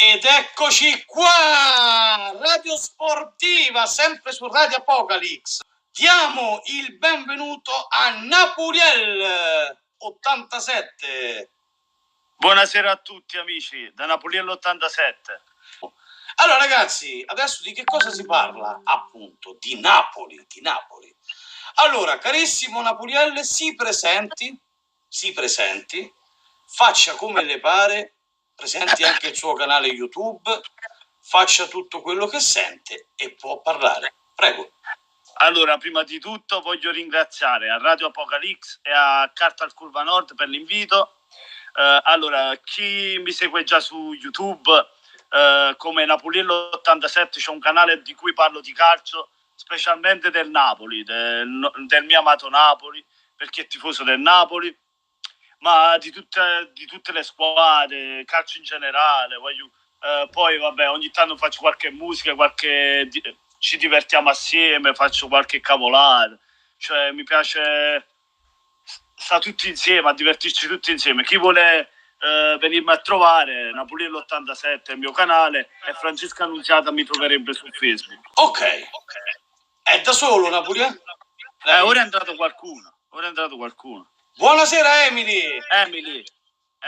Ed eccoci qua, Radio Sportiva, sempre su Radio Apocalypse. Diamo il benvenuto a Napoliel 87. Buonasera a tutti amici, da Napoliel 87. Allora ragazzi, adesso di che cosa si parla? Appunto, di Napoli. Allora, carissimo Napoliel, si presenti, faccia come le pare, presenti anche il suo canale YouTube, faccia tutto quello che sente e può parlare. Prego. Allora, prima di tutto voglio ringraziare a Radio Apocalypse e a Carta al Curva Nord per l'invito. Allora, chi mi segue già su YouTube, come Napoliello 87, c'è un canale di cui parlo di calcio, specialmente del Napoli, del mio amato Napoli, perché è tifoso del Napoli, ma di tutte le squadre, calcio in generale. Poi vabbè, ogni tanto faccio qualche musica, ci divertiamo assieme, faccio qualche cavolata, cioè mi piace sta tutti insieme, a divertirci tutti insieme. Chi vuole venirmi a trovare, Napoliello 87 è il mio canale, e Francesca Annunziata mi troverebbe su Facebook. Ok. È da solo Napoliello? Ora è entrato qualcuno. Buonasera Emily.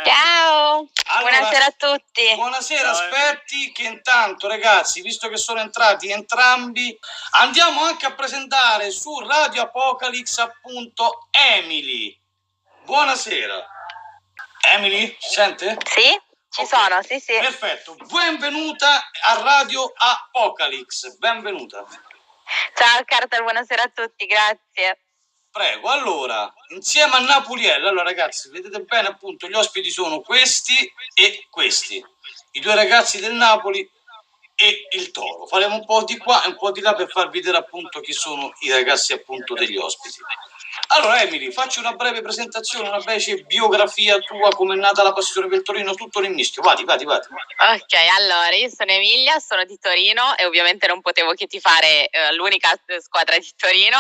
Ciao, Allora, buonasera a tutti. Buonasera, aspetti che intanto ragazzi, visto che sono entrati entrambi, andiamo anche a presentare su Radio Apocalypse appunto Emily. Buonasera. Emily, ci sente? Sì, ci sono, sì. Perfetto, benvenuta a Radio Apocalypse, benvenuta. Ciao Carter, buonasera a tutti, grazie. Prego, allora, insieme a Napoliello, allora ragazzi, vedete bene appunto, gli ospiti sono questi e questi, i due ragazzi del Napoli e il Toro. Faremo un po' di qua e un po' di là per farvi vedere appunto chi sono i ragazzi appunto degli ospiti. Allora Emily, facci una breve presentazione, una breve biografia tua, come è nata la passione per il Torino, tutto l'inizio, vadi. Ok, allora, io sono Emilia, sono di Torino e ovviamente non potevo che tifare l'unica squadra di Torino.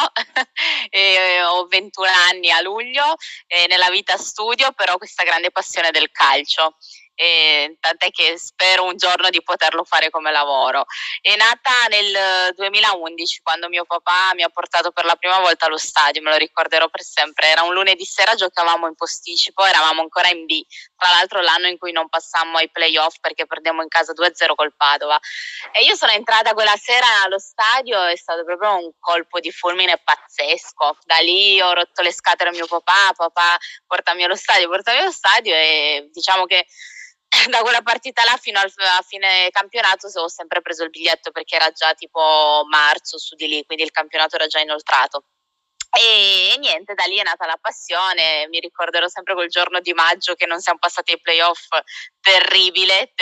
Ho 21 anni a luglio e nella vita studio però questa grande passione del calcio. Tant'è che spero un giorno di poterlo fare come lavoro. È nata nel 2011 quando mio papà mi ha portato per la prima volta allo stadio, me lo ricorderò per sempre. Era un lunedì sera, giocavamo in posticipo, eravamo ancora in B, tra l'altro l'anno in cui non passammo ai playoff perché perdemmo in casa 2-0 col Padova. E io sono entrata quella sera allo stadio, è stato proprio un colpo di fulmine pazzesco. Da lì ho rotto le scatole a mio papà, portami allo stadio, e diciamo che da quella partita là fino a fine campionato ho sempre preso il biglietto perché era già tipo marzo su di lì, quindi il campionato era già inoltrato. E niente, da lì è nata la passione. Mi ricorderò sempre quel giorno di maggio che non siamo passati ai playoff, terribile,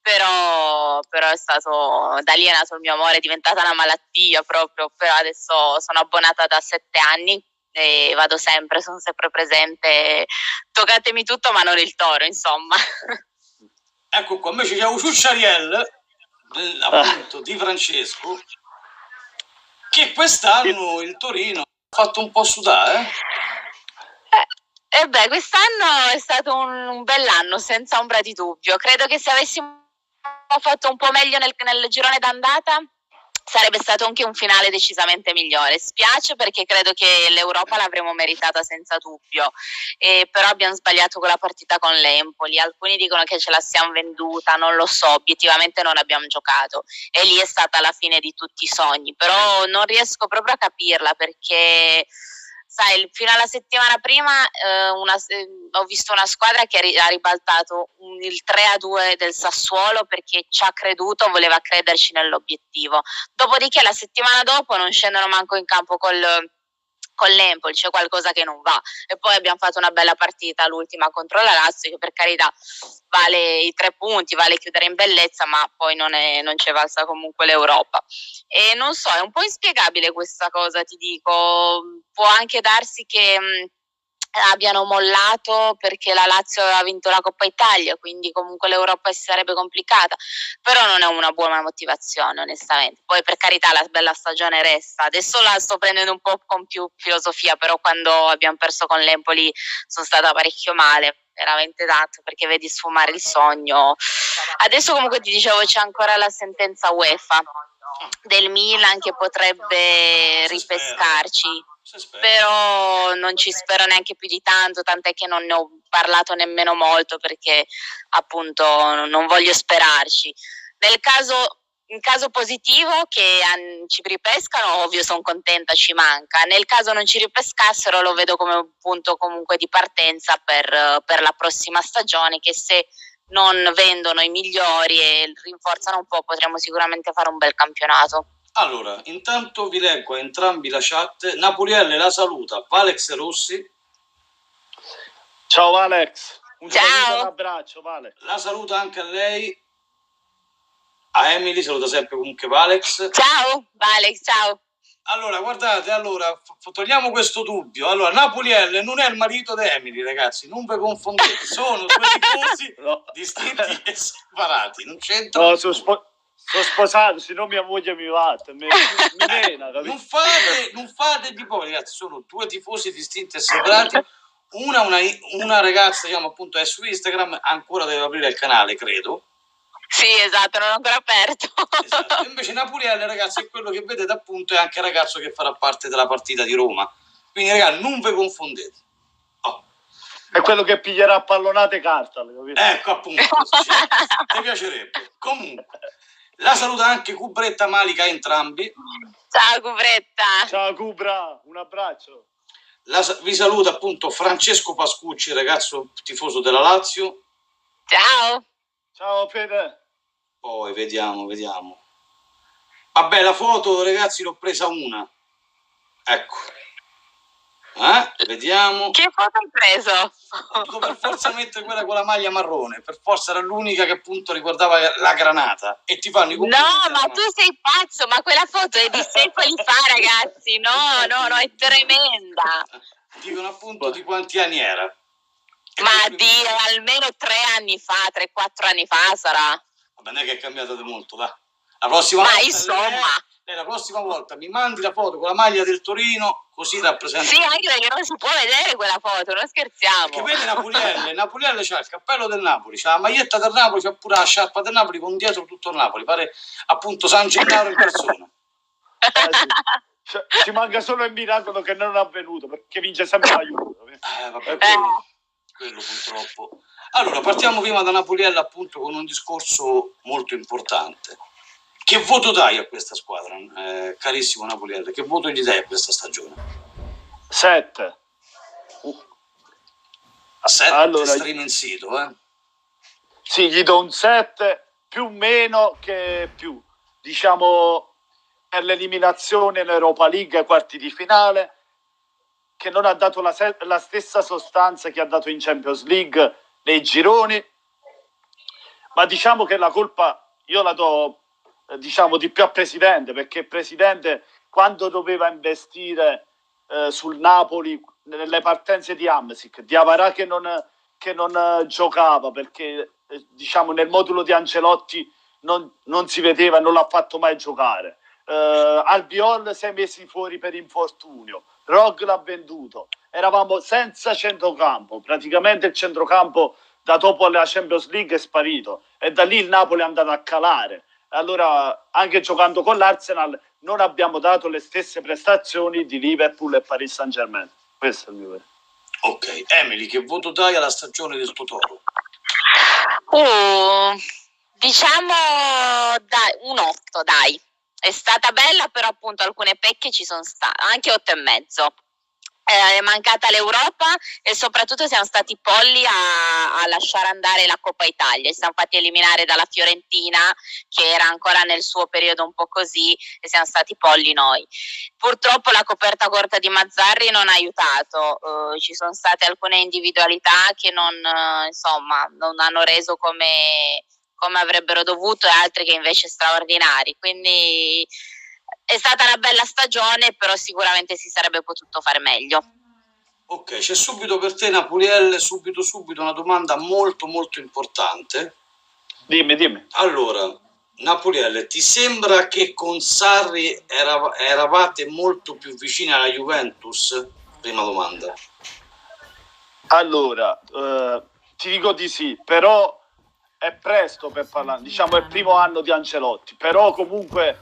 però è stato, da lì è nato il mio amore, è diventata una malattia proprio, però adesso sono abbonata da 7 anni e vado sempre, sono sempre presente, toccatemi tutto ma non il Toro, insomma. Ecco qua, invece c'è un Ciucciariel, appunto, di Francesco, che quest'anno il Torino ha fatto un po' sudare. Quest'anno è stato un bell'anno, senza ombra di dubbio. Credo che se avessimo fatto un po' meglio nel girone d'andata sarebbe stato anche un finale decisamente migliore. Spiace perché credo che l'Europa l'avremmo meritata senza dubbio, però abbiamo sbagliato quella partita con l'Empoli. Alcuni dicono che ce la siamo venduta, non lo so, obiettivamente non abbiamo giocato e lì è stata la fine di tutti i sogni, però non riesco proprio a capirla perché sai, fino alla settimana prima ho visto una squadra che ha ribaltato il 3-2 del Sassuolo perché ci ha creduto, voleva crederci nell'obiettivo. Dopodiché la settimana dopo non scendono manco in campo con l'Empoli, c'è qualcosa che non va. E poi abbiamo fatto una bella partita, l'ultima contro la Lazio, che per carità vale i 3 punti, vale chiudere in bellezza, ma poi non ci è valsa comunque l'Europa. E non so, è un po' inspiegabile questa cosa, ti dico. Può anche darsi che abbiano mollato perché la Lazio aveva vinto la Coppa Italia, quindi comunque l'Europa si sarebbe complicata, però non è una buona motivazione onestamente. Poi per carità la bella stagione resta, adesso la sto prendendo un po' con più filosofia, però quando abbiamo perso con l'Empoli sono stata parecchio male. veramente tanto, perché vedi sfumare il sogno. Adesso comunque ti dicevo c'è ancora la sentenza UEFA del Milan che potrebbe ripescarci, però non ci spero neanche più di tanto, tant'è che non ne ho parlato nemmeno molto perché appunto non voglio sperarci. In caso positivo che ci ripescano, ovvio sono contenta, ci manca. Nel caso non ci ripescassero lo vedo come un punto comunque di partenza per la prossima stagione, che se non vendono i migliori e rinforzano un po' potremo sicuramente fare un bel campionato. Allora, intanto vi leggo a entrambi la chat. Napolielle la saluta Valex Rossi. Ciao Alex, Ciao. un abbraccio Vale. La saluta anche a lei. A Emily saluta sempre comunque Valex. Ciao Valex, ciao. Allora, guardate, togliamo questo dubbio. Allora, Napolielle non è il marito di Emily, ragazzi, non vi confondete, sono due tifosi distinti e separati, non c'entra. No, sono sposato, se no mia moglie mi batte, mi mena, non fate di poi, ragazzi, sono due tifosi distinti e separati. Una ragazza, diciamo appunto, è su Instagram, ancora deve aprire il canale, credo. Sì, esatto, non ho ancora aperto. Esatto. Invece Napolielle, ragazzi, è quello che vedete appunto, è anche il ragazzo che farà parte della partita di Roma. Quindi, ragazzi, non vi confondete. Oh. È quello che piglierà pallonate carta, capito? Ecco, appunto, ti piacerebbe. Comunque, la saluta anche Cubretta Malika, entrambi. Ciao Cubretta. Ciao Cubra, un abbraccio. Vi saluta appunto Francesco Pascucci, ragazzo tifoso della Lazio. Ciao. Ciao Fede. Poi vediamo. Vabbè, la foto, ragazzi, l'ho presa una. Ecco. Vediamo. Che foto hai preso? Ho per forza mettere quella con la maglia marrone. Per forza era l'unica che appunto riguardava la granata. E ti fanno i complimenti. No, ma tu sei pazzo, ma quella foto è di secoli fa, ragazzi. No, è tremenda. Dicono appunto di quanti anni era. Ma di almeno 3-4 anni fa sarà. Vabbè, non è che è cambiata di molto, dai. La prossima ma volta, insomma. la prossima volta mi mandi la foto con la maglia del Torino, così rappresenta. Sì, anche perché non si può vedere quella foto, non scherziamo. Perché vedi Napolielle c'ha il cappello del Napoli, c'ha la maglietta del Napoli, c'ha pure la sciarpa del Napoli con dietro tutto il Napoli, pare appunto San Gennaro in persona. Sì. Ci manca solo il miracolo che non è avvenuto, perché vince sempre la Juve. Vabbè, quello purtroppo. Allora, partiamo prima da Napolielle appunto con un discorso molto importante. Che voto dai a questa squadra, carissimo Napolielle? Che voto gli dai a questa stagione? 7. A 7 allora, stream in sito, eh? Sì, gli do un 7, più meno che più. Diciamo, per l'eliminazione in Europa League ai quarti di finale, che non ha dato la stessa sostanza che ha dato in Champions League nei gironi, ma diciamo che la colpa io la do di più a Presidente, perché Presidente quando doveva investire sul Napoli nelle partenze di Hamsik, di Avarà che non giocava perché diciamo nel modulo di Ancelotti non si vedeva, non l'ha fatto mai giocare, Albiol 6 mesi fuori per infortunio, Rog l'ha venduto, eravamo senza centrocampo, praticamente il centrocampo da dopo la Champions League è sparito e da lì il Napoli è andato a calare. Allora anche giocando con l'Arsenal non abbiamo dato le stesse prestazioni di Liverpool e Paris Saint-Germain. Questo è il mio vero. Ok, Emily, che voto dai alla stagione del Totoro? Diciamo un 8, dai. È stata bella, però appunto alcune pecche ci sono state, anche 8,5. È mancata l'Europa e soprattutto siamo stati polli a lasciare andare la Coppa Italia. Ci siamo fatti eliminare dalla Fiorentina, che era ancora nel suo periodo un po' così, e siamo stati polli noi. Purtroppo la coperta corta di Mazzarri non ha aiutato, ci sono state alcune individualità che non hanno reso come avrebbero dovuto, e altri che invece straordinari. Quindi è stata una bella stagione, però sicuramente si sarebbe potuto fare meglio. Ok, c'è subito per te, Napolielle, subito una domanda molto molto importante. Dimmi. Allora, Napolielle, ti sembra che con Sarri eravate molto più vicini alla Juventus? Prima domanda. Allora, Ti dico di sì, però è presto per parlare, diciamo è il primo anno di Ancelotti, però comunque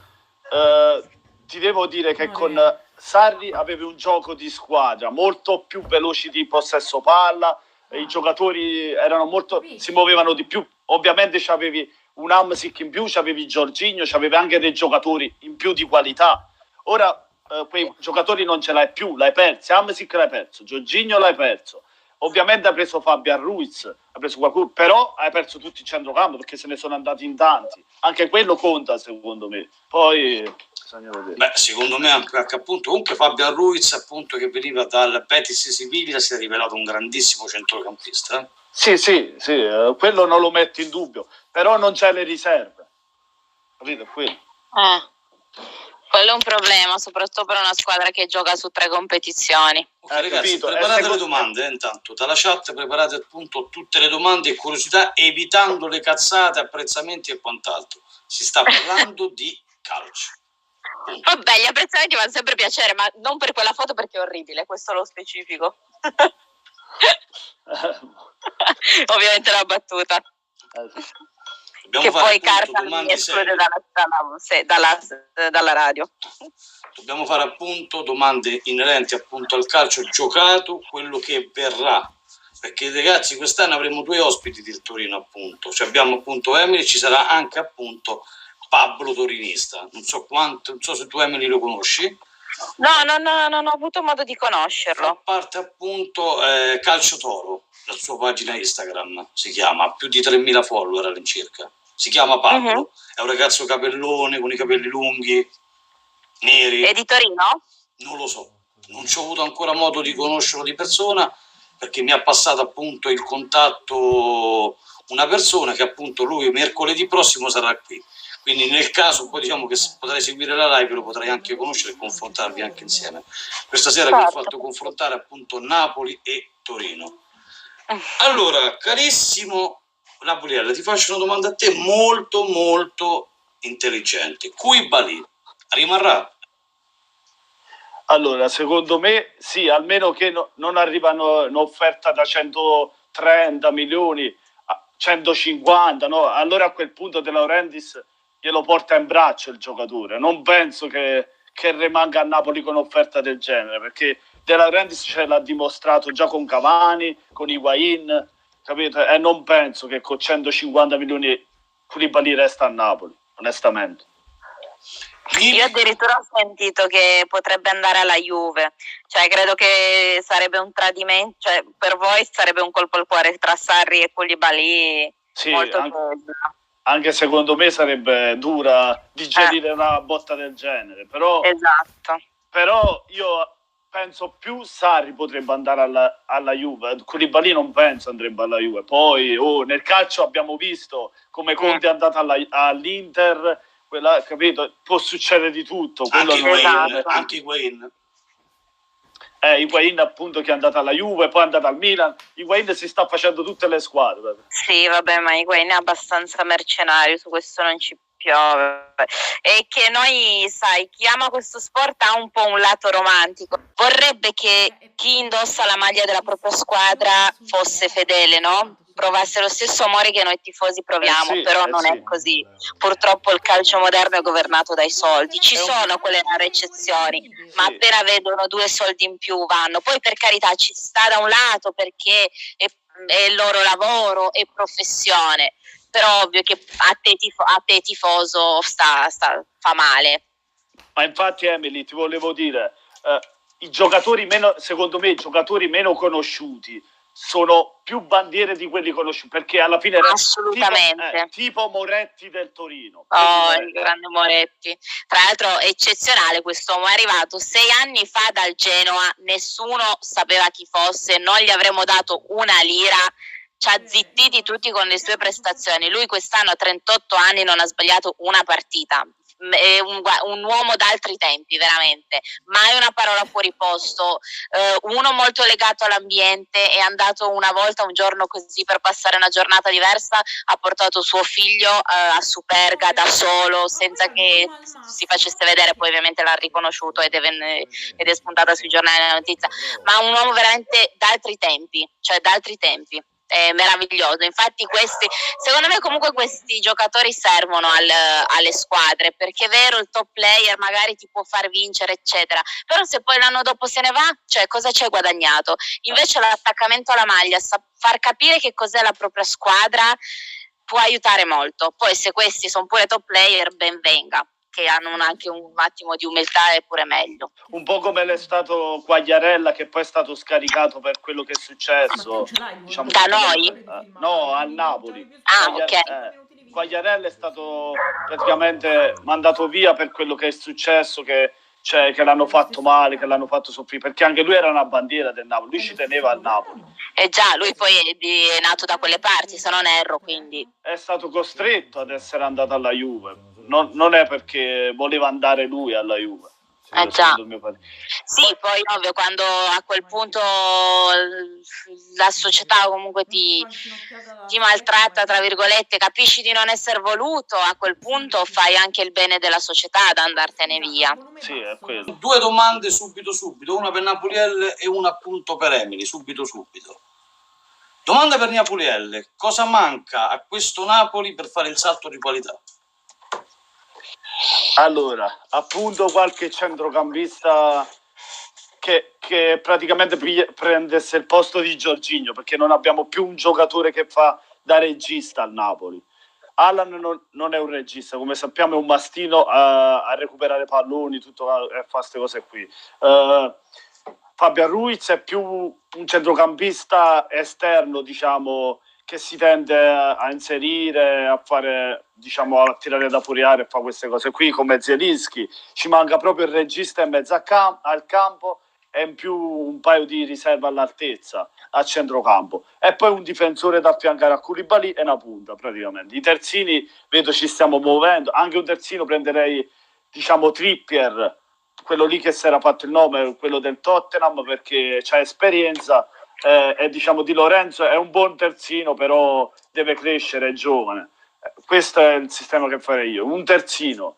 ti devo dire che con Sarri avevi un gioco di squadra molto più veloci di possesso palla, i giocatori erano si muovevano di più, ovviamente c'avevi un Hamsik in più, c'avevi Jorginho, c'avevi anche dei giocatori in più di qualità. Ora quei giocatori non ce l'hai più, l'hai persi, Hamsik l'hai perso, Jorginho l'hai perso. Ovviamente hai preso Fabian Ruiz, hai preso qualcuno, però hai perso tutti il centrocampo perché se ne sono andati in tanti. Anche quello conta secondo me. Poi bisogna vedere. Beh, secondo me anche appunto comunque Fabian Ruiz, appunto, che veniva dal Betis Siviglia, si è rivelato un grandissimo centrocampista. Sì, quello non lo metto in dubbio, però non c'è le riserve. Capito? Quello. Quello è un problema, soprattutto per una squadra che gioca su 3 competizioni. Okay, ragazzi, preparate le domande, intanto dalla chat preparate appunto tutte le domande e curiosità, evitando le cazzate, apprezzamenti e quant'altro. Si sta parlando di calcio. Vabbè, gli apprezzamenti vanno sempre piacere, ma non per quella foto perché è orribile, questo lo specifico. Ovviamente la battuta. Che poi Carta mi esclude dalla radio. Dobbiamo fare appunto domande inerenti appunto al calcio giocato, quello che verrà, perché ragazzi quest'anno avremo 2 ospiti del Torino appunto, cioè abbiamo appunto Emily, ci sarà anche appunto Pablo Torinista, non so se tu Emily lo conosci. No, non ho avuto modo di conoscerlo. A parte appunto Calcio Toro, la sua pagina Instagram si chiama, ha più di 3.000 follower all'incirca. Si chiama Pablo, È un ragazzo capellone con i capelli lunghi, neri. È di Torino? Non lo so, non ci ho avuto ancora modo di conoscerlo di persona perché mi ha passato appunto il contatto una persona che appunto lui mercoledì prossimo sarà qui. Quindi nel caso poi diciamo che potrei seguire la live, lo potrei anche conoscere e confrontarvi anche insieme. Questa sera vi ho fatto confrontare appunto Napoli e Torino. Allora, carissimo Napoliella, ti faccio una domanda a te molto molto intelligente. Koulibaly rimarrà? Allora, secondo me sì, almeno che non arrivano un'offerta da 130 milioni a 150, no? Allora a quel punto De Laurentiis glielo porta in braccio il giocatore. Non penso che rimanga a Napoli con un'offerta del genere, perché De Laurentiis ce l'ha dimostrato già con Cavani, con Higuain, capito? E non penso che con 150 milioni Koulibaly resta a Napoli, onestamente. Io addirittura ho sentito che potrebbe andare alla Juve, cioè credo che sarebbe un tradimento, cioè per voi sarebbe un colpo al cuore tra Sarri e Koulibaly. Sì, anche secondo me sarebbe dura digerire una botta del genere, però, esatto. Però io penso più Sarri potrebbe andare alla Juve, Koulibaly non penso andrebbe alla Juve. Poi nel calcio abbiamo visto come Conte è andato all'Inter, quella, capito? Può succedere di tutto. Anche Higuain. Higuain appunto che è andato alla Juve, poi è andato al Milan. Higuain si sta facendo tutte le squadre. Sì, vabbè, ma Higuain è abbastanza mercenario, su questo non ci piove. E che noi, sai, chi ama questo sport ha un po' un lato romantico. Vorrebbe che chi indossa la maglia della propria squadra fosse fedele, no? Provasse lo stesso amore che noi tifosi proviamo, però non è così. Purtroppo il calcio moderno è governato dai soldi. Ci sono quelle rare eccezioni, ma appena vedono 2 soldi in più vanno. Poi per carità ci sta da un lato perché è il loro lavoro e professione, però ovvio che a te tifoso fa male. Ma infatti Emily, ti volevo dire, i giocatori secondo me i giocatori meno conosciuti sono più bandiere di quelli conosciuti, perché alla fine assolutamente tipo Moretti del Torino. Il grande Moretti, tra l'altro eccezionale, quest'uomo è arrivato 6 anni fa dal Genoa, nessuno sapeva chi fosse, non gli avremmo dato una lira, ci ha zittiti tutti con le sue prestazioni. Lui quest'anno a 38 anni non ha sbagliato una partita, è un uomo d'altri tempi, veramente, mai una parola fuori posto, uno molto legato all'ambiente. È andato una volta, un giorno così, per passare una giornata diversa, ha portato suo figlio a Superga da solo, senza che si facesse vedere, poi ovviamente l'ha riconosciuto ed è spuntata sui giornali la notizia, ma un uomo veramente d'altri tempi, cioè d'altri tempi. è meraviglioso. Infatti secondo me comunque questi giocatori servono alle squadre, perché è vero, il top player magari ti può far vincere eccetera, però se poi l'anno dopo se ne va, cioè cosa ci hai guadagnato? Invece l'attaccamento alla maglia, far capire che cos'è la propria squadra può aiutare molto. Poi se questi sono pure top player, ben venga, che hanno anche un attimo di umiltà, è pure meglio. Un po' come l'è stato Quagliarella, che poi è stato scaricato per quello che è successo, diciamo, da noi? No, al Napoli. Ok. Quagliarella è stato praticamente mandato via per quello che è successo, che l'hanno fatto male, che l'hanno fatto soffrire, perché anche lui era una bandiera del Napoli, lui ci teneva al Napoli. E già, lui poi è nato da quelle parti, se non erro, quindi. È stato costretto ad essere andato alla Juve, non è perché voleva andare lui alla Juve. Già. Sì, poi ovvio, quando a quel punto la società comunque ti maltratta, tra virgolette, capisci di non essere voluto, a quel punto fai anche il bene della società ad andartene via. Sì, è quello. 2 domande subito, una per Napoliel e una appunto per Emily, subito. Domanda per Napoliel: cosa manca a questo Napoli per fare il salto di qualità? Allora, appunto qualche centrocampista che praticamente prendesse il posto di Jorginho, perché non abbiamo più un giocatore che fa da regista al Napoli. Alan non è un regista, come sappiamo è un mastino a recuperare palloni, tutto, a fare queste cose qui. Fabian Ruiz è più un centrocampista esterno, diciamo, che si tende a inserire, a fare, diciamo, a tirare da fuori area e fa queste cose qui, come Zielinski. Ci manca proprio il regista in mezzo al campo e in più un paio di riserve all'altezza a centrocampo, e poi un difensore da affiancare a Koulibaly e una punta praticamente. I terzini vedo ci stiamo muovendo, anche un terzino prenderei, diciamo, Trippier, quello lì che si era fatto il nome, quello del Tottenham, perché c'ha esperienza. E diciamo Di Lorenzo è un buon terzino, però deve crescere, è giovane. Questo è il sistema che farei io: un terzino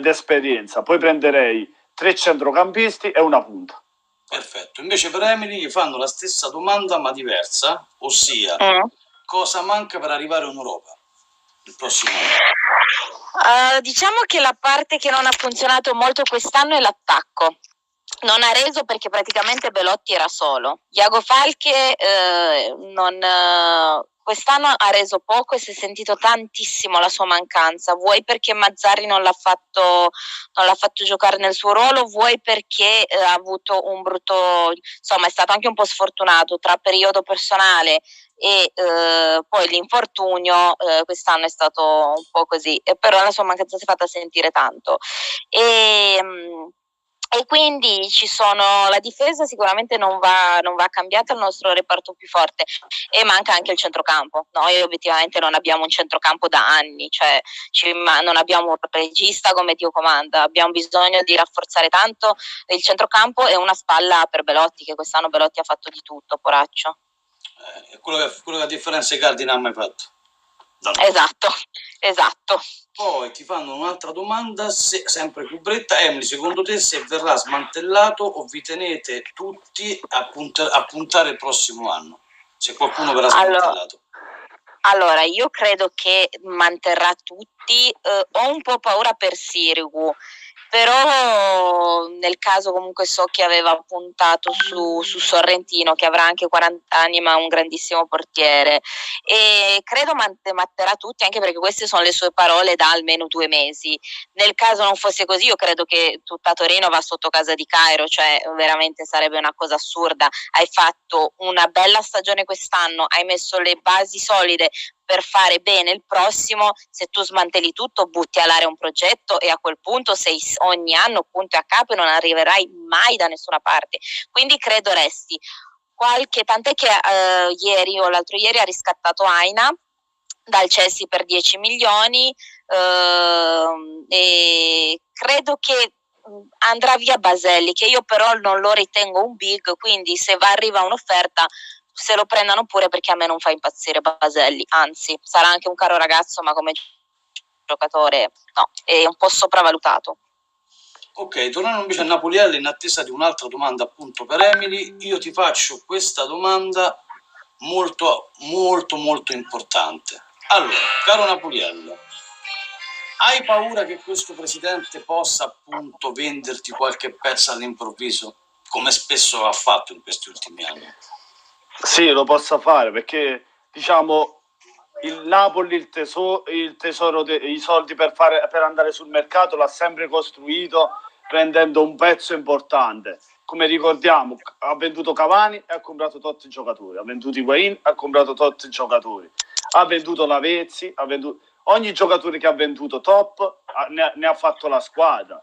d'esperienza, poi prenderei 3 centrocampisti e una punta. Perfetto. Invece per Emily gli fanno la stessa domanda ma diversa, ossia cosa manca per arrivare in Europa il prossimo anno? Diciamo che la parte che non ha funzionato molto quest'anno è l'attacco. Non ha reso perché praticamente Belotti era solo. Iago Falche quest'anno ha reso poco e si è sentito tantissimo la sua mancanza, vuoi perché Mazzarri non l'ha fatto giocare nel suo ruolo, vuoi perché ha avuto un brutto, insomma è stato anche un po' sfortunato tra periodo personale e poi l'infortunio. Quest'anno è stato un po' così, però la sua mancanza si è fatta sentire tanto. E quindi la difesa sicuramente non va cambiata, il nostro reparto più forte, e manca anche il centrocampo. Noi obiettivamente non abbiamo un centrocampo da anni, cioè non abbiamo un regista come Dio comanda, abbiamo bisogno di rafforzare tanto il centrocampo e una spalla per Belotti, che quest'anno Belotti ha fatto di tutto, poraccio. Quello che a differenza di Cardi non ha mai fatto. Esatto. Poi ti fanno un'altra domanda, sempre cubretta. Emily, secondo te se verrà smantellato o vi tenete tutti a puntare il prossimo anno? Se qualcuno verrà smantellato. Allora, io credo che manterrà tutti. Ho un po' paura per Sirigu, però nel caso comunque so che aveva puntato su Sorrentino, che avrà anche 40 anni ma un grandissimo portiere, e credo manterrà tutti, anche perché queste sono le sue parole da almeno 2 mesi. Nel caso non fosse così, io credo che tutta Torino va sotto casa di Cairo, cioè veramente sarebbe una cosa assurda. Hai fatto una bella stagione quest'anno, hai messo le basi solide per fare bene il prossimo. Se tu smantelli tutto, butti all'aria un progetto e a quel punto sei ogni anno punto a capo e non arriverai mai da nessuna parte. Quindi credo resti tant'è che ieri o l'altro ieri ha riscattato Aina dal Chelsea per 10 milioni, e credo che andrà via Baselli, che io però non lo ritengo un big, quindi se arriva un'offerta se lo prendano pure, perché a me non fa impazzire Baselli, anzi sarà anche un caro ragazzo, ma come giocatore no, è un po' sopravvalutato. Ok, tornando invece a Napolielli, in attesa di un'altra domanda appunto per Emily, io ti faccio questa domanda molto molto molto importante. Allora, caro Napoliello, hai paura che questo presidente possa appunto venderti qualche pezzo all'improvviso, come spesso ha fatto in questi ultimi anni? Sì, lo possa fare perché diciamo il Napoli il tesoro i soldi per andare sul mercato l'ha sempre costruito prendendo un pezzo importante. Come ricordiamo, ha venduto Cavani e ha comprato tot giocatori, ha venduto Higuain e ha comprato tot giocatori, ha venduto Lavezzi, ogni giocatore che ha venduto top ne ha fatto la squadra.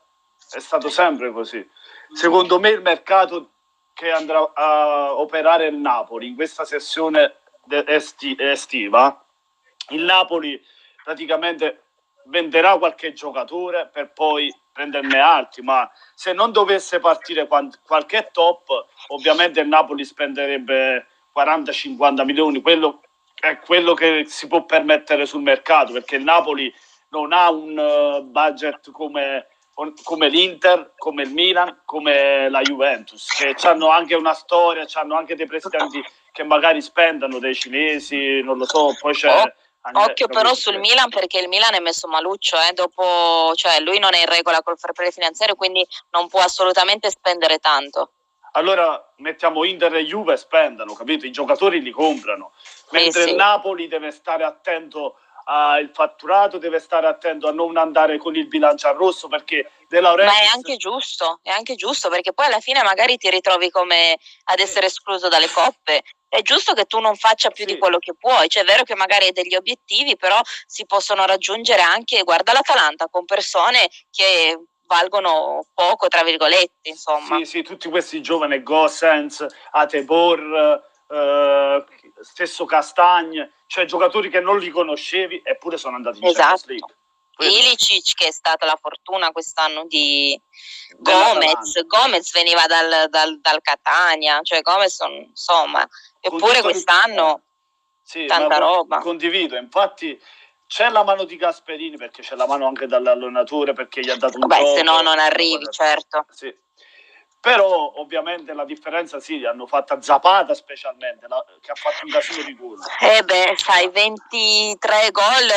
È stato sempre così. Secondo me il mercato che andrà a operare il Napoli in questa sessione estiva, il Napoli praticamente venderà qualche giocatore per poi prenderne altri, ma se non dovesse partire qualche top, ovviamente il Napoli spenderebbe 40-50 milioni, quello è quello che si può permettere sul mercato, perché il Napoli non ha un budget come l'Inter, come il Milan, come la Juventus, che hanno anche una storia, hanno anche dei presidenti che magari spendono, dei cinesi, non lo so, poi c'è... Occhio però sul Milan, perché il Milan è messo maluccio, dopo, cioè lui non è in regola col fair play finanziario, quindi non può assolutamente spendere tanto. Allora mettiamo Inter e Juve spendano, capito? I giocatori li comprano, mentre il Napoli deve stare attento al fatturato, deve stare attento a non andare con il bilancio al rosso, perché De Laurentiis... Ma è anche giusto, perché poi alla fine magari ti ritrovi come ad essere escluso dalle coppe. È giusto che tu non faccia più di quello che puoi, cioè è vero che magari hai degli obiettivi, però si possono raggiungere anche, guarda l'Atalanta, con persone che valgono poco, tra virgolette, insomma. Sì, tutti questi giovani, Gosens, Atebor, stesso Castagne, cioè giocatori che non li conoscevi eppure sono andati in Champions League. Ilicic, che è stata la fortuna quest'anno di Gomez veniva dal Catania, cioè Gomez, insomma, eppure quest'anno tanta roba. Condivido, infatti c'è la mano di Gasperini, perché c'è la mano anche dall'allenatore, perché gli ha dato un gioco, se no non arrivi, certo. Sì. Però ovviamente la differenza hanno fatto Zapata specialmente, che ha fatto un casino di gol. Sai, 23 gol,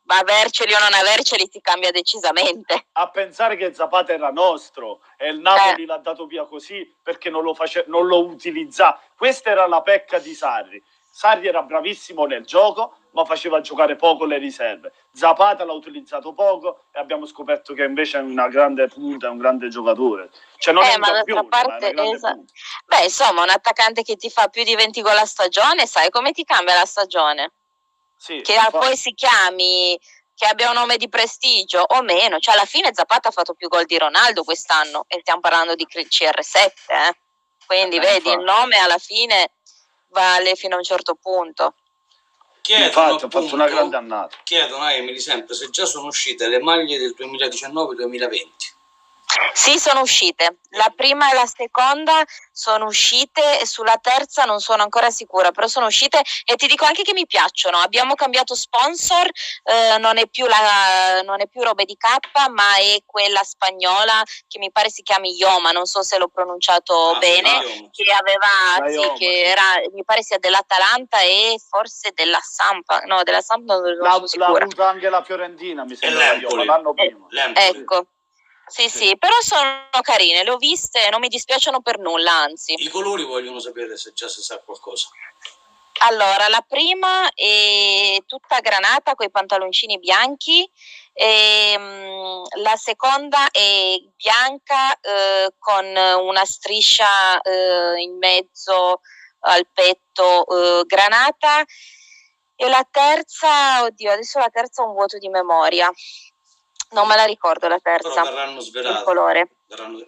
averceli o non averceli ti cambia decisamente. A pensare che Zapata era nostro e il Napoli l'ha dato via così perché non lo utilizza. Questa era la pecca di Sarri. Sarri era bravissimo nel gioco, ma faceva giocare poco le riserve. Zapata l'ha utilizzato poco e abbiamo scoperto che invece è una grande punta, è un grande giocatore. Cioè non è un campione, ma è una grande punta. Beh, insomma, un attaccante che ti fa più di 20 gol a stagione, sai come ti cambia la stagione? Sì, che poi si chiami, che abbia un nome di prestigio o meno, cioè alla fine Zapata ha fatto più gol di Ronaldo quest'anno e stiamo parlando di CR7, quindi vedi, il nome alla fine vale fino a un certo punto. Infatti ha fatto una grande annata. Chiedono a Emily sempre se già sono uscite le maglie del 2019-2020. Sì, sono uscite. La prima e la seconda sono uscite e sulla terza non sono ancora sicura, però sono uscite e ti dico anche che mi piacciono. Abbiamo cambiato sponsor, non è più Robe di K, ma è quella spagnola che mi pare si chiami Ioma, non so se l'ho pronunciato bene, che aveva che era, mi pare sia dell'Atalanta e forse della Sampa, no, della Sampa non sono sicura. L'ha avuta anche la Fiorentina, mi sembra, l'anno prima. Ecco. Sì, però sono carine, le ho viste, non mi dispiacciono per nulla, anzi. I colori vogliono sapere se già si sa qualcosa. Allora, la prima è tutta granata con i pantaloncini bianchi, la seconda è bianca con una striscia in mezzo al petto granata, e la terza, adesso la terza ho un vuoto di memoria. Non me la ricordo la terza. Però verranno svelate. Il colore.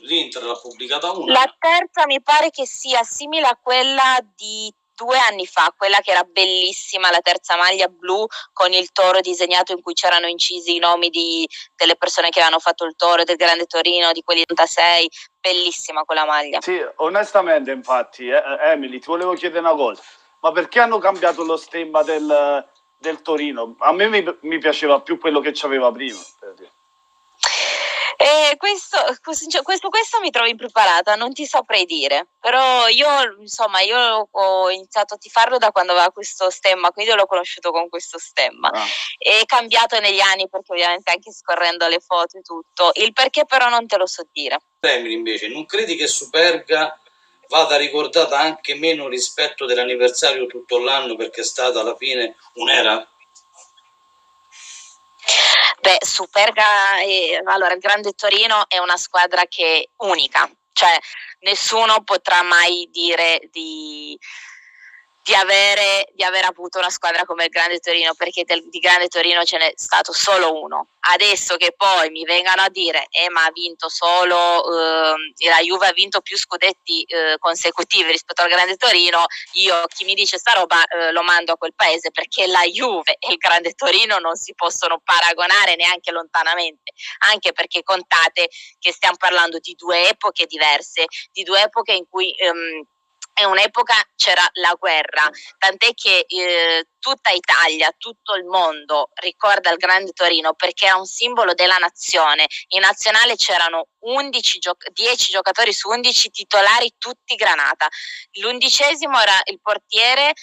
L'Inter l'ha pubblicata una. La terza mi pare che sia simile a quella di 2 anni fa, quella che era bellissima, la terza maglia blu con il toro disegnato, in cui c'erano incisi i nomi delle persone che avevano fatto il toro, del Grande Torino, di quelli 86. Bellissima quella maglia. Sì, onestamente, infatti, Emily, ti volevo chiedere una cosa. Ma perché hanno cambiato lo stemma del Torino? A me mi piaceva più quello che c'aveva prima, per dire. Questo mi trovo impreparata, non ti saprei dire, però io ho iniziato a tifarlo da quando aveva questo stemma, quindi l'ho conosciuto con questo stemma. È cambiato negli anni perché ovviamente anche scorrendo le foto e tutto, il perché però non te lo so dire. Invece, non credi che Superga vada ricordata anche meno rispetto dell'anniversario tutto l'anno perché è stata alla fine un'era? Beh, Superga, allora il Grande Torino è una squadra che è unica, cioè nessuno potrà mai dire di aver avuto una squadra come il Grande Torino, perché di Grande Torino ce n'è stato solo uno. Adesso che poi mi vengano a dire ma ha vinto solo la Juve ha vinto più scudetti consecutivi rispetto al Grande Torino, chi mi dice sta roba lo mando a quel paese, perché la Juve e il Grande Torino non si possono paragonare neanche lontanamente, anche perché contate che stiamo parlando di due epoche diverse, di due epoche in cui in un'epoca c'era la guerra, tant'è che tutta Italia, tutto il mondo ricorda il Grande Torino perché era un simbolo della nazione. In nazionale c'erano 10 giocatori su 11 titolari, tutti Granata. L'11° era il portiere,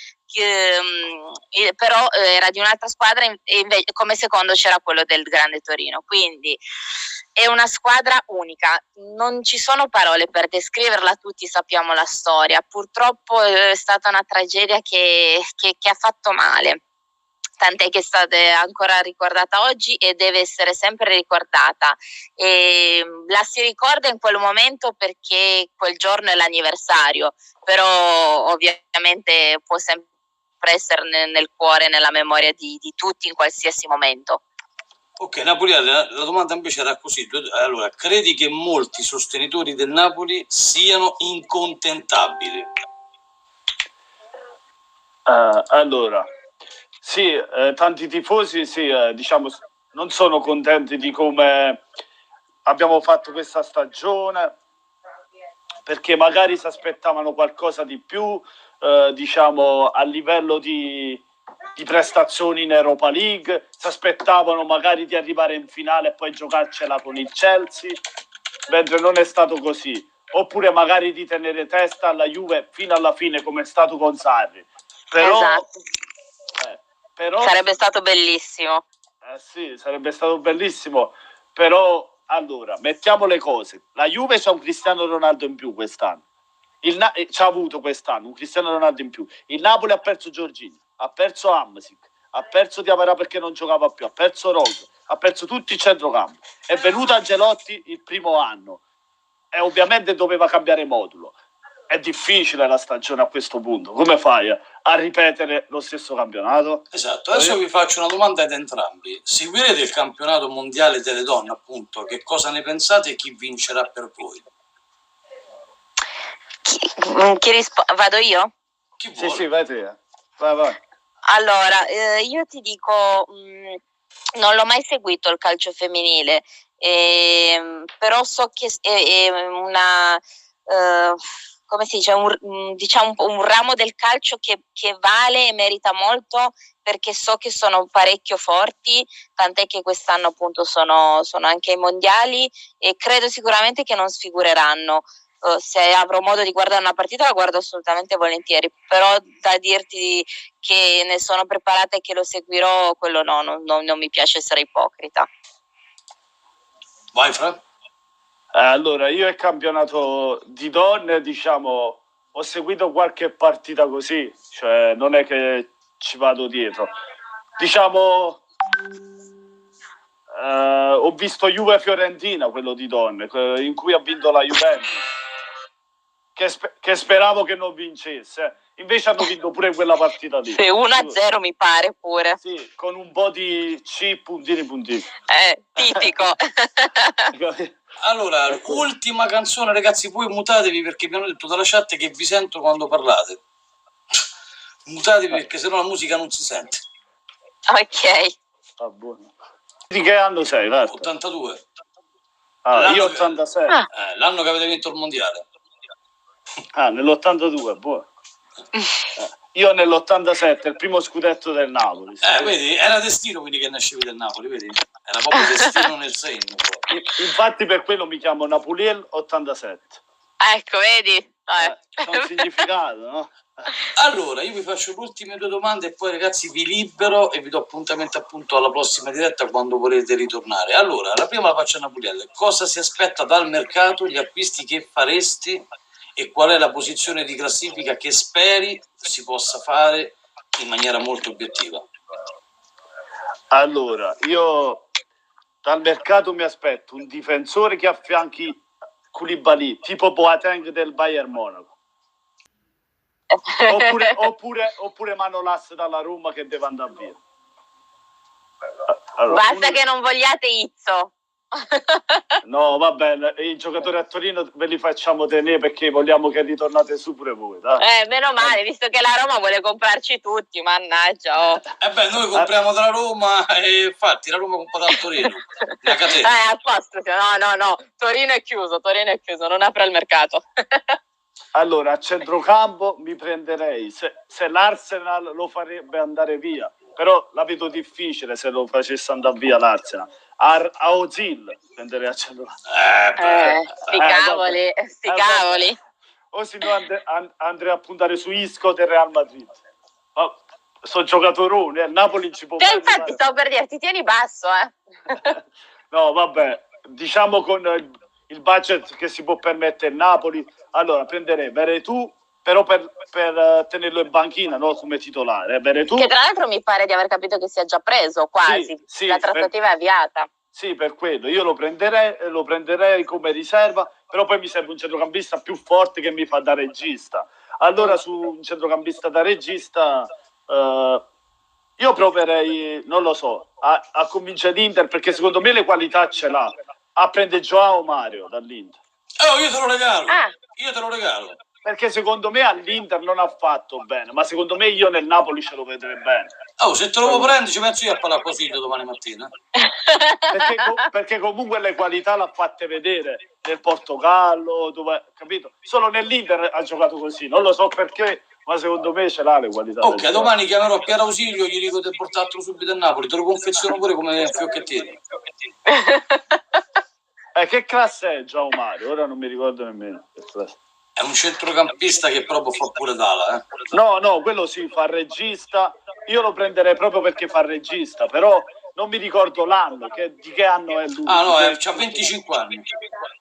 però era di un'altra squadra, e invece come secondo c'era quello del Grande Torino. Quindi è una squadra unica, non ci sono parole per descriverla, tutti sappiamo la storia. Purtroppo è stata una tragedia che ha fatto male, tant'è che è stata ancora ricordata oggi e deve essere sempre ricordata. E la si ricorda in quel momento perché quel giorno è l'anniversario, però ovviamente può sempre essere nel cuore, nella memoria di tutti in qualsiasi momento. Ok, Napoli, la domanda invece era così. Allora, credi che molti sostenitori del Napoli siano incontentabili? Allora, sì, tanti tifosi diciamo, non sono contenti di come abbiamo fatto questa stagione, perché magari si aspettavano qualcosa di più, diciamo, a livello di prestazioni in Europa League, si aspettavano magari di arrivare in finale e poi giocarcela con il Chelsea, mentre non è stato così. Oppure magari di tenere testa alla Juve fino alla fine, come è stato con Sarri. Però, esatto. Però sarebbe stato bellissimo. Sì, sarebbe stato bellissimo, però allora, mettiamo le cose. La Juve c'ha un Cristiano Ronaldo in più quest'anno. C'ha avuto quest'anno un Cristiano Ronaldo in più. Il Napoli ha perso Giorginio, ha perso Hamsik, ha perso Diawara perché non giocava più, ha perso Rose, ha perso tutti i centrocampo. È venuto Ancelotti il primo anno e ovviamente doveva cambiare modulo. È difficile la stagione a questo punto. Come fai a ripetere lo stesso campionato? Esatto, adesso vi faccio una domanda ad entrambi. Seguirete il campionato mondiale delle donne, appunto, che cosa ne pensate e chi vincerà per voi? Vado io? Chi vuole? Sì, vai te. Vai. Allora, io ti dico, non l'ho mai seguito il calcio femminile, però so che è una, come si dice, diciamo un ramo del calcio che vale e merita molto, perché so che sono parecchio forti, tant'è che quest'anno appunto sono anche ai mondiali e credo sicuramente che non sfigureranno. Se avrò modo di guardare una partita la guardo assolutamente volentieri, però da dirti che ne sono preparata e che lo seguirò, quello no, non mi piace essere ipocrita. Vai Fra? Allora, io il campionato di donne, diciamo, ho seguito qualche partita così, cioè non è che ci vado dietro. Diciamo, ho visto Juve-Fiorentina, quello di donne, in cui ha vinto la Juventus, che speravo che non vincesse. Invece hanno vinto pure quella partita lì. 1-0 mi pare pure. Sì, con un po' di puntini. Tipico. Allora, ultima canzone, ragazzi, voi mutatevi perché mi hanno detto dalla chat che vi sento quando parlate. Mutatevi perché sennò la musica non si sente. Ok. Ah, buono. Di che anno sei? 82. Io 86. L'anno che avete vinto il mondiale. Nell'82, buono. Io nell'87, il primo scudetto del Napoli. Sì. Vedi, era destino quindi che nascevi del Napoli, vedi? Era proprio destino nel segno. Infatti per quello mi chiamo Napuliel 87. Ecco, vedi? C'è un significato, no? Allora, io vi faccio le ultime 2 domande e poi ragazzi vi libero e vi do appuntamento appunto alla prossima diretta quando volete ritornare. Allora, la prima la faccio a Napuliel. Cosa si aspetta dal mercato, gli acquisti che faresti e qual è la posizione di classifica che speri si possa fare in maniera molto obiettiva? Allora, io dal mercato mi aspetto un difensore che affianchi Koulibaly, tipo Boateng del Bayern Monaco. Oppure Manolas dalla Roma che deve andare via. Allora, basta che non vogliate Izzo. No, va bene, i giocatori a Torino ve li facciamo tenere perché vogliamo che ritornate su pure voi, dai. Meno male, visto che la Roma vuole comprarci tutti, mannaggia. Noi compriamo dalla Roma e infatti la Roma compra dal Torino. Una catena. A posto, no, Torino è chiuso, non apre il mercato. Allora, a centrocampo mi prenderei, se l'Arsenal lo farebbe andare via, però la vedo difficile se lo facesse andare via l'Arsenal. A Ozil prenderei a centrocampo. Sti cavoli. O se no andrei a puntare su Isco del Real Madrid. Sono giocatoroni, il Napoli ci può fare. Infatti stavo per dirti, tieni basso, No, vabbè, diciamo con il budget che si può permettere il Napoli, allora prenderei Veretout, però per tenerlo in banchina, no, come titolare. Veretout, che tra l'altro mi pare di aver capito che sia già preso quasi, sì, la trattativa è avviata. Sì, per quello, io lo prenderei come riserva, però poi mi serve un centrocampista più forte che mi fa da regista. Allora su un centrocampista da regista io proverei, non lo so, a convincere l'Inter perché secondo me le qualità ce l'ha. A prendere Joao Mario dall'Inter. Io te lo regalo. Perché secondo me all'Inter non ha fatto bene, ma secondo me io nel Napoli ce lo vedrei bene. Se te lo vuoi prendere ci penso io a parlare così domani mattina. Perché comunque le qualità l'ha fatte vedere nel Portogallo, dove, capito? Solo nell'Inter ha giocato così, non lo so perché, ma secondo me ce l'ha le qualità. Ok, domani chiamerò Piero Ausilio, gli dico di portartelo subito a Napoli, te lo confeziono pure come fiocchettino. Che classe è Joao Mario? Ora non mi ricordo nemmeno che classe. È un centrocampista che proprio fa pure d'ala, No, quello sì, fa regista. Io lo prenderei proprio perché fa regista, però non mi ricordo l'anno, di che anno è lui. C'ha 25 anni.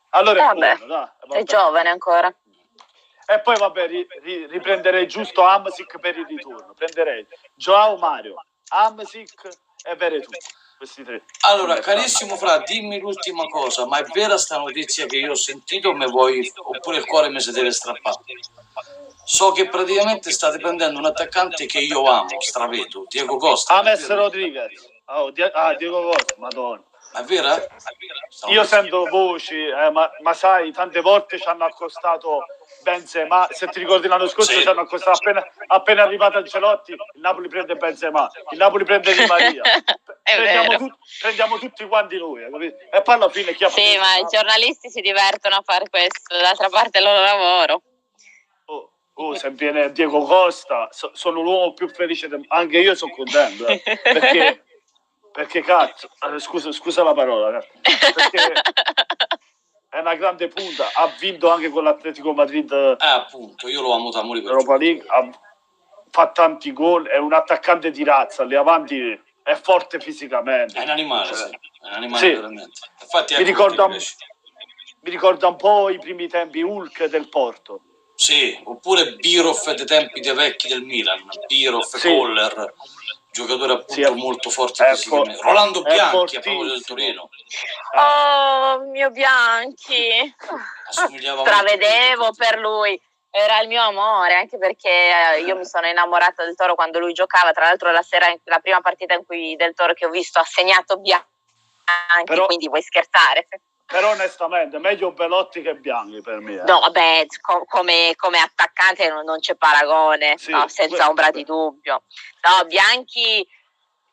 Allora è buono, dai. È giovane ancora. E poi vabbè, riprenderei giusto Hamsik per il ritorno. Prenderei Joao Mario, Hamsik e Veretout. Questi tre. Allora, carissimo Fra, dimmi l'ultima cosa, ma è vera sta notizia che io ho sentito oppure il cuore mi si deve strappare? So che praticamente state prendendo un attaccante che io amo, stravedo, Diego Costa. James Rodriguez. Diego Costa, madonna. Ma è vera? Io sento voci, ma sai, tante volte ci hanno accostato Benzema, se ti ricordi l'anno scorso ci hanno accostato appena arrivato Ancelotti, il Napoli prende Benzema, il Napoli prende Di Maria. Prendiamo tutti quanti noi, capito? E poi alla fine chi ha Sì, ma i giornalisti si divertono a fare questo, d'altra parte è il loro lavoro. Se viene Diego Costa, sono l'uomo più felice anche io sono contento, perché cazzo, scusa la parola, perché è una grande punta, ha vinto anche con l'Atletico Madrid. Appunto, io lo amo da morire. Europa League, fa tanti gol, è un attaccante di razza, lì avanti è forte fisicamente. È un animale, sì. È un animale veramente. Infatti, mi ricorda un po' i primi tempi Hulk del Porto. Sì, oppure Birov dei tempi dei vecchi del Milan, Koller, giocatore appunto molto forte fisicamente. Rolando Bianchi, a proposito del Torino. Oh, mio Bianchi! Stravedevo per lui. Era il mio amore, anche perché io mi sono innamorata del Toro quando lui giocava. Tra l'altro la prima partita del Toro che ho visto ha segnato Bianchi, quindi vuoi scherzare? Però onestamente meglio Belotti che Bianchi per me. No, vabbè, come attaccante non c'è paragone, senza ombra di dubbio. No, Bianchi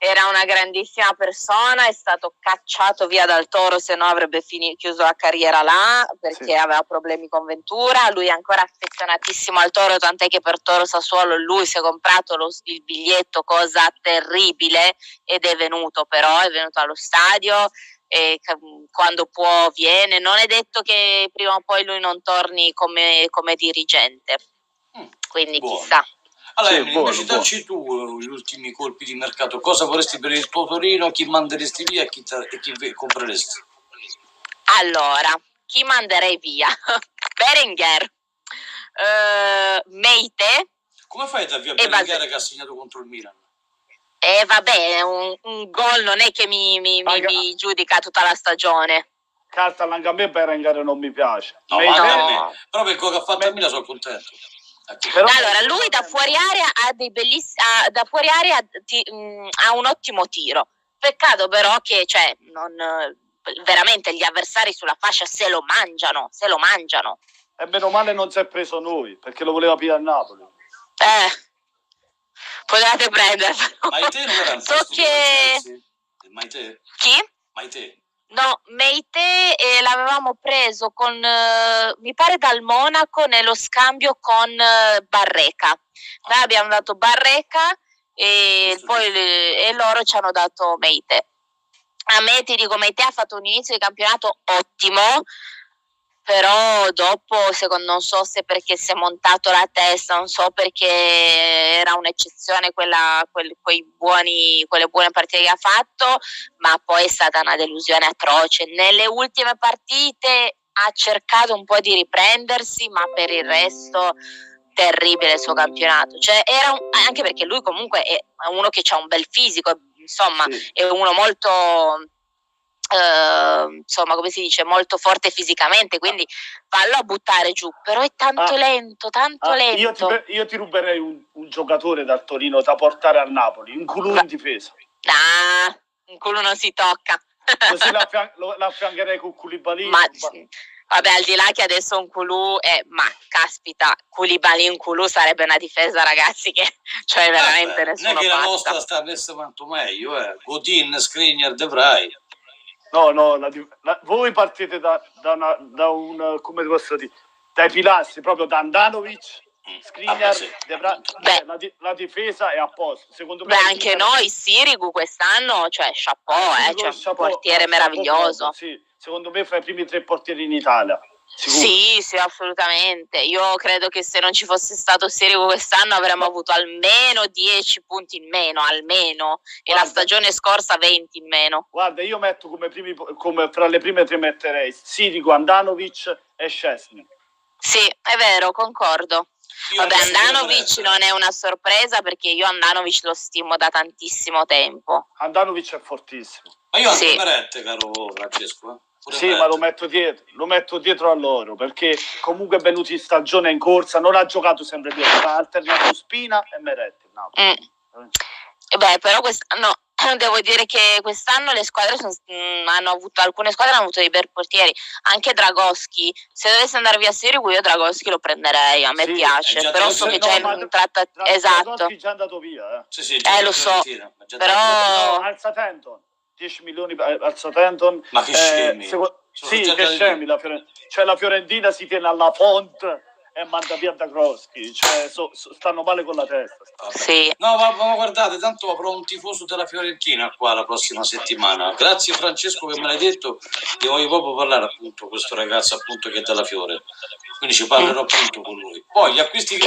era una grandissima persona, è stato cacciato via dal Toro, se no avrebbe chiuso la carriera là, perché aveva problemi con Ventura. Lui è ancora affezionatissimo al Toro, tant'è che per Toro Sassuolo lui si è comprato il biglietto, cosa terribile, ed è venuto allo stadio, e quando può viene. Non è detto che prima o poi lui non torni come dirigente, quindi buono. chissà. Allora, Emily, invece dacci tu gli ultimi colpi di mercato. Cosa vorresti per il tuo Torino? Chi manderesti via e chi compreresti? Allora, chi manderei via? Berenguer, Meite. Come fai da via Berenguer che ha segnato contro il Milan? Vabbè, un gol non è che mi giudica tutta la stagione. Carta anche a me Berenguer non mi piace. No. Però per quello che ha fatto a Milan sono contento. Allora, lui da fuori area ha dei bellissimi, da fuori area ha un ottimo tiro. Peccato però che veramente gli avversari sulla fascia se lo mangiano. E meno male non si è preso noi, perché lo voleva pigliare a Napoli. Potevate prenderlo. Maite non era Maite? Chi? Maite. No, Meite l'avevamo preso con, mi pare dal Monaco, nello scambio con Barreca. Noi abbiamo dato Barreca e poi loro ci hanno dato Meite. A me, ti dico, Meite ha fatto un inizio di campionato ottimo, però dopo non so se perché si è montato la testa, non so perché era un'eccezione quelle buone partite che ha fatto, ma poi è stata una delusione atroce. Nelle ultime partite ha cercato un po' di riprendersi, ma per il resto terribile il suo campionato. Cioè, anche perché lui comunque è uno che ha un bel fisico, insomma, è uno molto... come si dice, molto forte fisicamente, quindi vallo a buttare giù, però è tanto lento. Io ti ruberei un giocatore dal Torino da portare al Napoli, un Nkoulou in difesa. Un Nkoulou non si tocca. Così l'affiancherei con Koulibaly. Vabbè, al di là che adesso Nkoulou ma caspita, Koulibaly e Nkoulou sarebbe una difesa, ragazzi, che cioè veramente nessuno non è che passa. La nostra sta messa quanto meglio, Godin, Skriniar, De Vrij. No, voi partite da un come posso dire, dai pilastri, proprio da Andanovic, Skriniar, De Vrij. La difesa è a posto, secondo me. Anche noi, Sirigu quest'anno, cioè chapeau, un portiere meraviglioso. Sì, secondo me fra i primi 3 portieri in Italia. Sicuro. Sì, assolutamente. Io credo che se non ci fosse stato Sirigu quest'anno avremmo avuto almeno 10 punti in meno, almeno. E la stagione scorsa 20 in meno. Guarda, io metto come fra le prime 3 metterei Sirigu, Andanovic e Szczesny. Sì, è vero, concordo. Vabbè, Andanovic non è una sorpresa perché io Andanovic lo stimo da tantissimo tempo. Andanovic è fortissimo. Ma io anche Merette, caro Francesco. Sì, ma lo metto dietro a loro, perché comunque è venuto in stagione in corsa, non ha giocato sempre dietro, ha alternato Spina e Meretti. Però quest'anno devo dire che quest'anno le squadre alcune squadre hanno avuto dei bei portieri, anche Dragoschi. Se dovesse andare via Sirigu io Dragoschi lo prenderei, a me piace, però so che già in trattativa. Esatto. Dragoschi è già andato via. Lo so, però al Southampton 10 milioni al Southampton. Ma che scemi. Che scemi. La Fiorentina si tiene alla Font e manda via Dragoschi, cioè stanno male con la testa. Sì. No, ma guardate, tanto avrò un tifoso della Fiorentina qua la prossima settimana. Grazie Francesco che me l'hai detto, ti voglio proprio parlare appunto questo ragazzo appunto che è della Fiore, quindi ci parlerò appunto con lui. Poi gli acquisti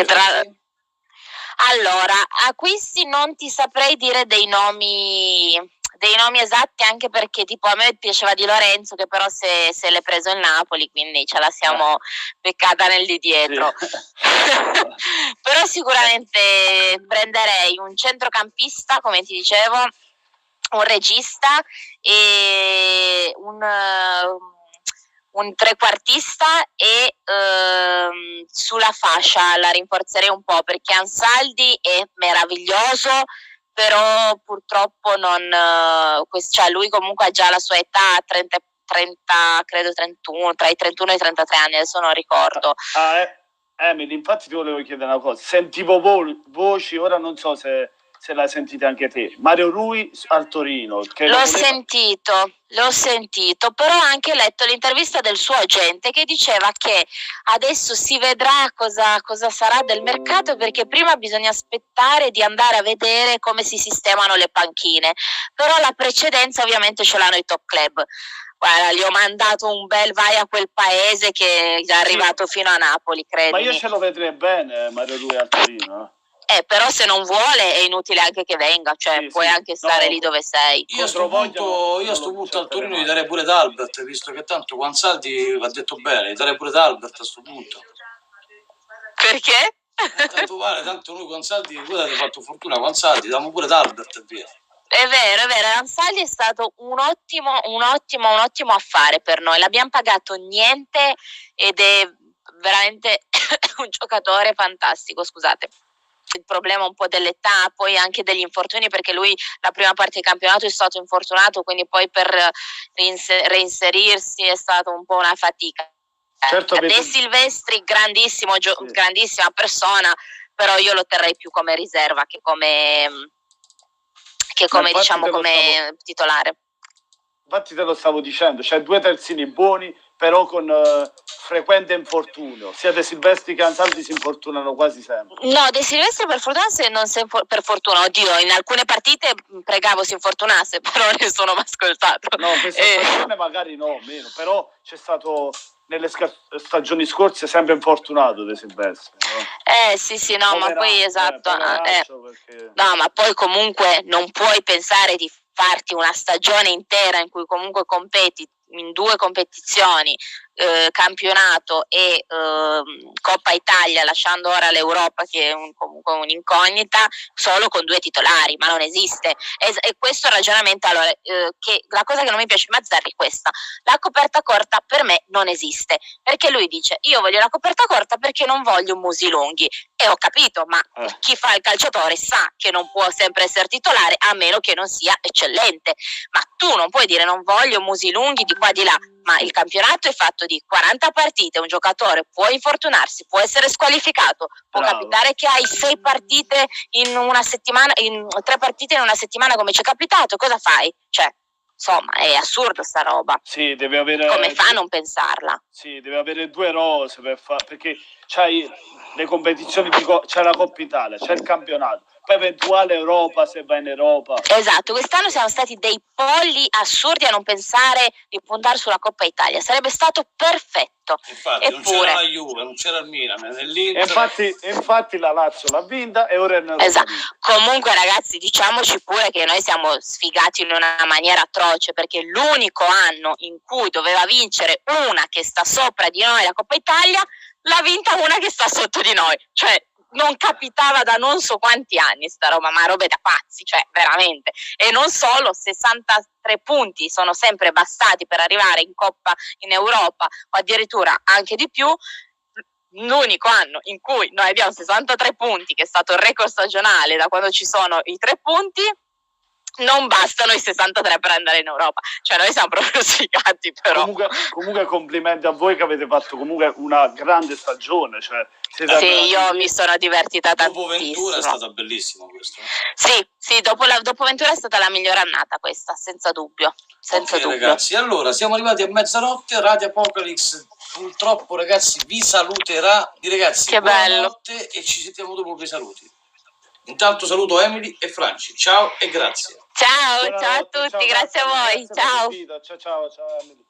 Allora, acquisti non ti saprei dire dei nomi esatti, anche perché tipo a me piaceva Di Lorenzo, che però se l'è preso il Napoli, quindi ce la siamo beccata nel di dietro. Sì. Però sicuramente prenderei un centrocampista, come ti dicevo, un regista e un trequartista e sulla fascia la rinforzerei un po', perché Ansaldi è meraviglioso, però purtroppo lui comunque ha già la sua età, 30, credo 31, tra i 31 e i 33 anni, adesso non ricordo. Emily, infatti ti volevo chiedere una cosa, sentivo voci, ora non so se se l'hai sentita anche te. Mario Rui al Torino. Che l'ho sentito, però ho anche letto l'intervista del suo agente che diceva che adesso si vedrà cosa sarà del mercato, perché prima bisogna aspettare di andare a vedere come si sistemano le panchine, però la precedenza ovviamente ce l'hanno i top club. Guarda, gli ho mandato un bel vai a quel paese che è arrivato fino a Napoli, credimi. Ma io ce lo vedrei bene Mario Rui al Torino. Però se non vuole è inutile anche che venga, cioè puoi anche stare lì dove sei. Io a sto punto al Torino gli darei pure D'Albert, visto che tanto Guanzaldi va detto bene, gli darei pure D'Albert a sto punto. Perché? Tanto vale, tanto noi Guanzaldi, voi avete fatto fortuna Guanzaldi, diamo pure D'Albert e via. È vero, Ansaldi è stato un ottimo affare per noi, l'abbiamo pagato niente ed è veramente un giocatore fantastico, scusate. Il problema un po' dell'età, poi anche degli infortuni, perché lui la prima parte del campionato è stato infortunato, quindi poi per reinserirsi è stato un po' una fatica. Certo, De Silvestri, grandissima persona, però io lo terrei più come riserva che come diciamo come titolare. Infatti te lo stavo dicendo, c'è due terzini buoni, però con frequente infortunio. Sia De Silvestri che Ansaldi si infortunano quasi sempre. No, De Silvestri per fortuna, oddio, in alcune partite pregavo si infortunasse, però nessuno mi ha ascoltato. No, questa stagione magari no, meno, però c'è stato nelle stagioni scorse sempre infortunato De Silvestri. No? Sì, no, ma poi esatto. No, ma poi comunque non puoi pensare di farti una stagione intera in cui comunque competi in due competizioni, campionato e Coppa Italia, lasciando ora l'Europa che è comunque un'incognita, solo con due titolari, ma non esiste. E questo ragionamento, allora, che la cosa che non mi piace di Mazzarri è questa: la coperta corta per me non esiste, perché lui dice io voglio la coperta corta perché non voglio musi lunghi, e ho capito, ma chi fa il calciatore sa che non può sempre essere titolare a meno che non sia eccellente, ma tu non puoi dire non voglio musi lunghi di qua di là. Ma il campionato è fatto di 40 partite, un giocatore può infortunarsi, può essere squalificato, può capitare che hai 6 partite in una settimana, in 3 partite in una settimana come ci è capitato, cosa fai? Cioè, insomma, è assurdo sta roba. Sì, deve avere... Come fa a non pensarla? Sì, deve avere 2 rose perché c'hai le competizioni, c'è la Coppa Italia, c'è il campionato, poi eventuale Europa se va in Europa. Esatto, quest'anno siamo stati dei polli assurdi a non pensare di puntare sulla Coppa Italia, sarebbe stato perfetto. Infatti non c'era la Juve, non c'era il Milan, infatti la Lazio l'ha vinta e ora è nel esatto. Comunque ragazzi, diciamoci pure che noi siamo sfigati in una maniera atroce, perché l'unico anno in cui doveva vincere una che sta sopra di noi la Coppa Italia, l'ha vinta una che sta sotto di noi, cioè non capitava da non so quanti anni sta roba, ma robe da pazzi, cioè veramente. E non solo, 63 punti sono sempre bastati per arrivare in Coppa in Europa, o addirittura anche di più. L'unico anno in cui noi abbiamo 63 punti, che è stato il record stagionale da quando ci sono i 3 punti, non bastano i 63 per andare in Europa, cioè noi siamo proprio sfigati. Però comunque complimenti a voi che avete fatto comunque una grande stagione, cioè sì, io mi sono divertita tantissimo. Dopo Ventura è stata bellissima questa. Sì, dopo Ventura è stata la migliore annata questa, senza dubbio. Ragazzi, allora siamo arrivati a mezzanotte, Radio Apocalypse purtroppo ragazzi vi saluterà. Ragazzi, che buonanotte bello. E ci sentiamo dopo per i saluti. Intanto saluto Emily e Franci, ciao e grazie. Ciao a tutti, ciao, grazie a voi, ciao. Ciao Emily.